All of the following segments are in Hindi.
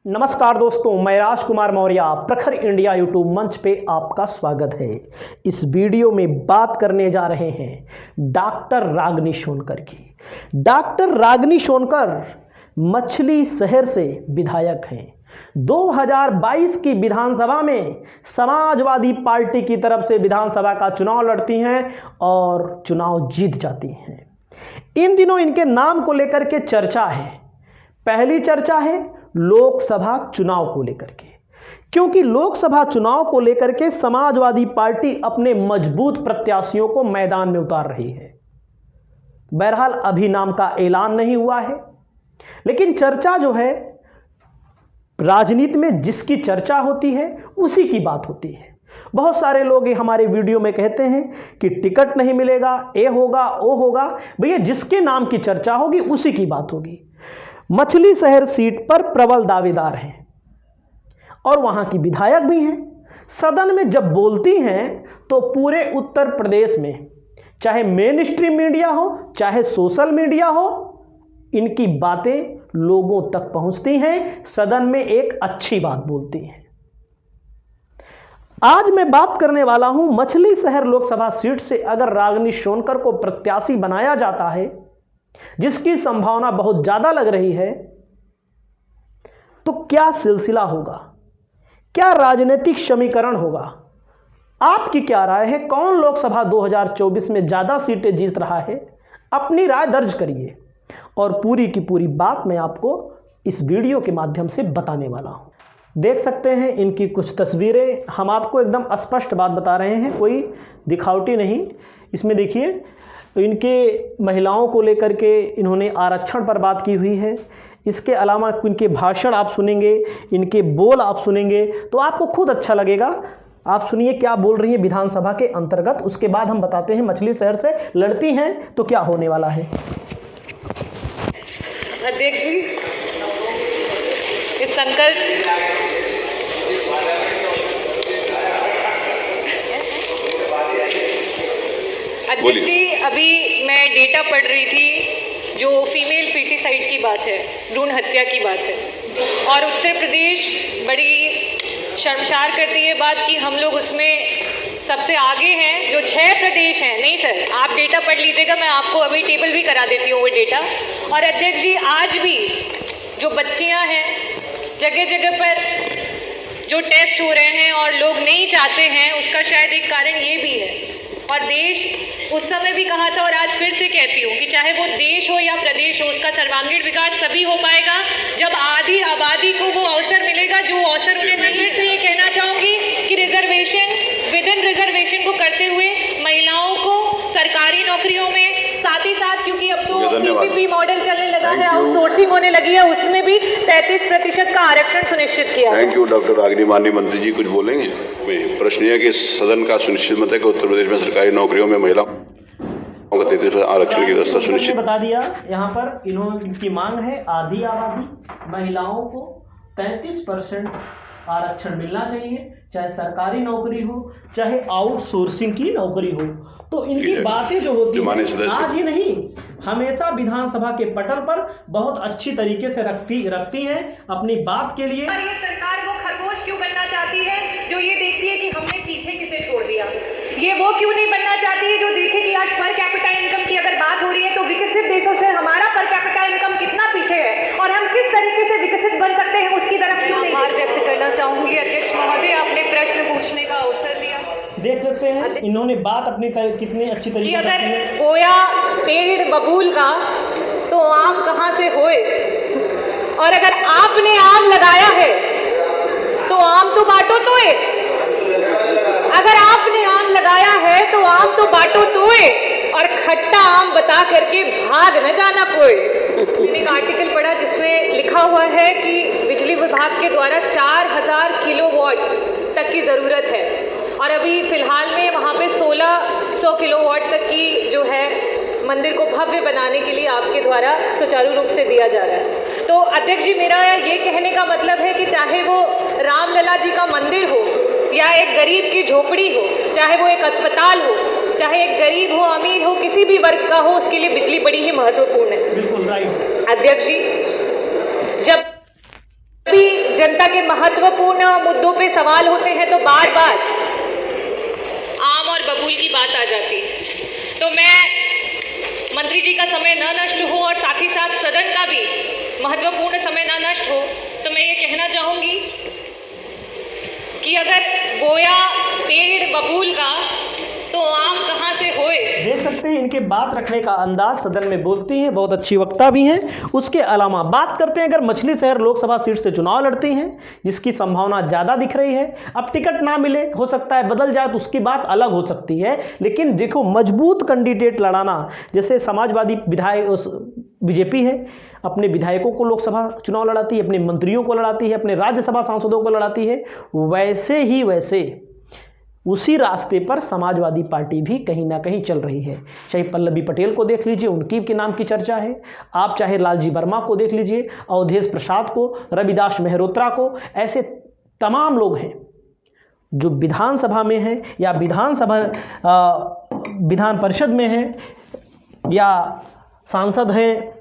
नमस्कार दोस्तों, मैं राजकुमार मौर्य प्रखर इंडिया यूट्यूब मंच पे आपका स्वागत है। इस वीडियो में बात करने जा रहे हैं डॉक्टर रागिनी सोनकर की। डॉक्टर रागिनी सोनकर मछली शहर से विधायक हैं। 2022 की विधानसभा में समाजवादी पार्टी की तरफ से विधानसभा का चुनाव लड़ती हैं और चुनाव जीत जाती हैं। इन दिनों इनके नाम को लेकर के चर्चा है। पहली चर्चा है लोकसभा चुनाव को लेकर के, क्योंकि लोकसभा चुनाव को लेकर के समाजवादी पार्टी अपने मजबूत प्रत्याशियों को मैदान में उतार रही है। बहरहाल अभी नाम का ऐलान नहीं हुआ है, लेकिन चर्चा जो है राजनीति में जिसकी चर्चा होती है उसी की बात होती है। बहुत सारे लोग हमारे वीडियो में कहते हैं कि टिकट नहीं मिलेगा, ये होगा वो होगा। भैया जिसके नाम की चर्चा होगी उसी की बात होगी। मछली शहर सीट पर प्रबल दावेदार हैं और वहां की विधायक भी हैं। सदन में जब बोलती हैं तो पूरे उत्तर प्रदेश में चाहे मेन स्ट्रीम मीडिया हो चाहे सोशल मीडिया हो, इनकी बातें लोगों तक पहुंचती हैं। सदन में एक अच्छी बात बोलती हैं। आज मैं बात करने वाला हूं मछली शहर लोकसभा सीट से अगर रागिनी सोनकर को प्रत्याशी बनाया जाता है, जिसकी संभावना बहुत ज्यादा लग रही है, तो क्या सिलसिला होगा, क्या राजनीतिक समीकरण होगा। आपकी क्या राय है? कौन लोकसभा 2024 में ज्यादा सीटें जीत रहा है? अपनी राय दर्ज करिए और पूरी की पूरी बात मैं आपको इस वीडियो के माध्यम से बताने वाला हूं। देख सकते हैं इनकी कुछ तस्वीरें। हम आपको एकदम स्पष्ट बात बता रहे हैं, कोई दिखावटी नहीं। इसमें देखिए, तो इनके महिलाओं को लेकर के इन्होंने आरक्षण पर बात की हुई है। इसके अलावा इनके भाषण आप सुनेंगे, इनके बोल आप सुनेंगे तो आपको खुद अच्छा लगेगा। आप सुनिए क्या बोल रही हैं विधानसभा के अंतर्गत, उसके बाद हम बताते हैं मछली शहर से लड़ती हैं तो क्या होने वाला है। अध्यक्ष जी, इस संकल्प अध्यक्ष जी, अभी मैं डेटा पढ़ रही थी जो फीमेल फीटिसाइड की बात है, भ्रूण हत्या की बात है, और उत्तर प्रदेश बड़ी शर्मसार करती है बात कि हम लोग उसमें सबसे आगे हैं। जो 6 प्रदेश हैं, नहीं सर आप डेटा पढ़ लीजिएगा, मैं आपको अभी टेबल भी करा देती हूँ वो डेटा। और अध्यक्ष जी, आज भी जो बच्चियाँ हैं, जगह जगह पर जो टेस्ट हो रहे हैं और लोग नहीं चाहते हैं, उसका शायद एक कारण ये भी है। और देश, उस समय भी कहा था और आज फिर से कहती हूँ कि चाहे वो देश हो या प्रदेश हो, उसका सर्वांगीण विकास तभी हो पाएगा जब आधी आबादी को वो अवसर मिलेगा जो अवसर उन्हें। मैं फिर से ये कहना चाहूँगी कि रिजर्वेशन, विद इन रिजर्वेशन को करते हुए महिलाओं को सरकारी नौकरियों में, साथ ही साथ क्योंकि अब तो पीपीपी मॉडल चलने लगा है, आउटसोर्सिंग होने लगी है, उसमें भी 33% का आरक्षण सुनिश्चित किया। Thank you doctor Ragini. माननीय मंत्री जी कुछ बोलेंगे? प्रश्न यह कि सदन का सुनिश्चित मत है कि उत्तर प्रदेश में सरकारी नौकरियों में महिलाओं का 33% आरक्षण की व्यवस्था सुनिश्चित। बता दिया यहाँ पर इनकी मांग है आधी आबादी महिलाओं को 33% आरक्षण मिलना चाहिए, चाहे सरकारी नौकरी हो चाहे आउटसोर्सिंग की नौकरी हो। तो इनकी बातें जो होती हैं आज ही नहीं, हमेशा विधानसभा के पटल पर बहुत अच्छी तरीके से रखती हैं अपनी बात के लिए। और ये सरकार वो खरगोश क्यों बनना चाहती है जो ये देखती है कि हमने पीछे किसे छोड़ दिया? ये वो क्यों नहीं बनना चाहती है जो देखे कि आज पर कैपिटा इनकम की अगर बात हो रही है तो विकसित देशों से हमारा पर कैपिटा इनकम कितना पीछे है और हम किस तरीके से विकसित बन सकते हैं, उसकी तरफ क्यों नहीं? आभार व्यक्त करना चाहूंगी अध्यक्ष महोदय, आपने प्रश्न पूछने का अवसर दिया। देख सकते हैं इन्होंने बात अपनी कितनी अच्छी तरीके से अगर गोया पेड़ बबूल का तो आम कहाँ से होए, और अगर आपने आम लगाया है तो आम तो बांटो तोए। अगर आपने आम लगाया है तो आम तो बांटो तोए, और खट्टा आम बता करके भाग न जाना कोई। एक आर्टिकल पढ़ा जिसमें लिखा हुआ है कि बिजली विभाग के द्वारा 4000 किलोवाट तक की ज़रूरत है, और अभी फिलहाल में वहाँ पे 1600 किलोवाट तक की जो है मंदिर को भव्य बनाने के लिए आपके द्वारा सुचारू रूप से दिया जा रहा है। तो अध्यक्ष जी, मेरा ये कहने का मतलब है कि चाहे वो रामलला जी का मंदिर हो या एक गरीब की झोपड़ी हो, चाहे वो एक अस्पताल हो, चाहे एक गरीब हो अमीर हो, किसी भी वर्ग का हो, उसके लिए बिजली बड़ी ही महत्वपूर्ण है। बिल्कुल राइट अध्यक्ष जी, जब भी जनता के महत्वपूर्ण मुद्दों पे सवाल होते हैं तो बार बार आम और बबूल की बात आ जाती है। तो मैं मंत्री जी का समय न नष्ट हो और साथ ही साथ सदन का भी महत्वपूर्ण समय न नष्ट हो, तो मैं ये कहना चाहूँगी कि अगर बोया पेड़ बबूल का तो आम कहाँ से होए। देख सकते हैं इनके बात रखने का अंदाज, सदन में बोलती हैं, बहुत अच्छी वक्ता भी हैं। उसके अलावा बात करते हैं, अगर मछली शहर लोकसभा सीट से चुनाव लड़ती हैं जिसकी संभावना ज़्यादा दिख रही है, अब टिकट ना मिले, हो सकता है बदल जाए तो उसकी बात अलग हो सकती है, लेकिन देखो मजबूत कैंडिडेट लड़ाना, जैसे समाजवादी विधायक बीजेपी है, अपने विधायकों को लोकसभा चुनाव लड़ाती है, अपने मंत्रियों को लड़ाती है, अपने राज्यसभा सांसदों को लड़ाती है, वैसे उसी रास्ते पर समाजवादी पार्टी भी कहीं ना कहीं चल रही है। चाहे पल्लवी पटेल को देख लीजिए, उनकी के नाम की चर्चा है, आप चाहे लालजी वर्मा को देख लीजिए, अवधेश प्रसाद को, रविदास मेहरोत्रा को, ऐसे तमाम लोग हैं जो विधानसभा में हैं या विधान परिषद में हैं या सांसद हैं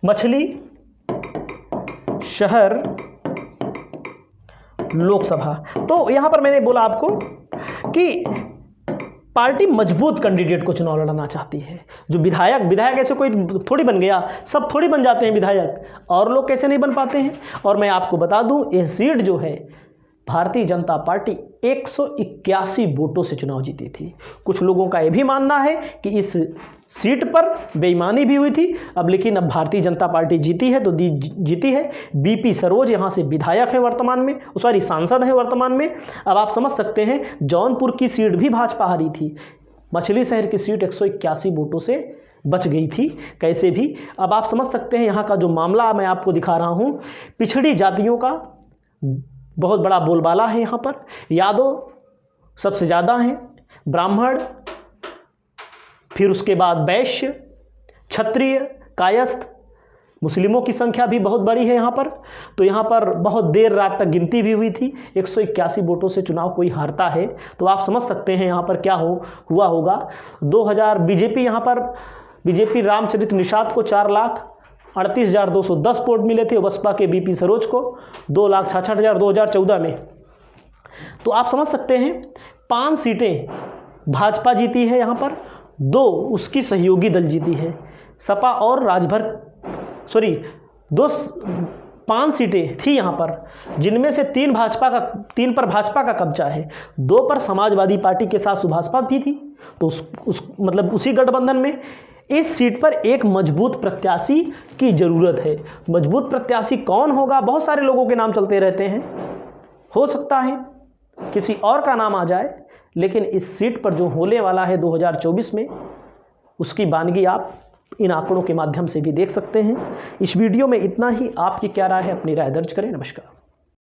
मछली शहर लोकसभा। तो यहाँ पर मैंने बोला आपको कि पार्टी मजबूत कैंडिडेट को चुनाव लड़ाना चाहती है। जो विधायक ऐसे कोई थोड़ी बन गया, सब थोड़ी बन जाते हैं विधायक, और लोग कैसे नहीं बन पाते हैं। और मैं आपको बता दूं, यह सीट जो है भारतीय जनता पार्टी 181 वोटों से चुनाव जीती थी। कुछ लोगों का यह भी मानना है कि इस सीट पर बेईमानी भी हुई थी, लेकिन अब भारतीय जनता पार्टी जीती है तो जीती है। बीपी सरोज यहाँ से विधायक हैं वर्तमान में, सांसद हैं वर्तमान में। अब आप समझ सकते हैं जौनपुर की सीट भी भाजपा हारी थी, मछली शहर की सीट 181 वोटों से बच गई थी कैसे भी। अब आप समझ सकते हैं यहाँ का जो मामला मैं आपको दिखा रहा हूँ, पिछड़ी जातियों का बहुत बड़ा बोलबाला है यहाँ पर। यादव सबसे ज़्यादा हैं, ब्राह्मण, फिर उसके बाद वैश्य, क्षत्रिय, कायस्थ, मुस्लिमों की संख्या भी बहुत बड़ी है यहाँ पर। तो यहाँ पर बहुत देर रात तक गिनती भी हुई थी, 181 वोटों से चुनाव कोई हारता है तो आप समझ सकते हैं यहाँ पर क्या हुआ होगा। 2000 बीजेपी रामचरित निषाद को 4,38,210 वोट मिले थे, बसपा के बीपी सरोज को 2,66,000 2014 में। तो आप समझ सकते हैं 5 सीटें भाजपा जीती है यहाँ पर, 2 उसकी सहयोगी दल जीती है, सपा और 5 सीटें थी यहाँ पर, जिनमें से 3 पर भाजपा का कब्जा है, 2 पर समाजवादी पार्टी के साथ सुभाषपा भी थी। तो उसी गठबंधन में इस सीट पर एक मजबूत प्रत्याशी की ज़रूरत है। मजबूत प्रत्याशी कौन होगा, बहुत सारे लोगों के नाम चलते रहते हैं, हो सकता है किसी और का नाम आ जाए, लेकिन इस सीट पर जो होने वाला है 2024 में, उसकी बानगी आप इन आंकड़ों के माध्यम से भी देख सकते हैं। इस वीडियो में इतना ही। आपकी क्या राय है, अपनी राय दर्ज करें। नमस्कार।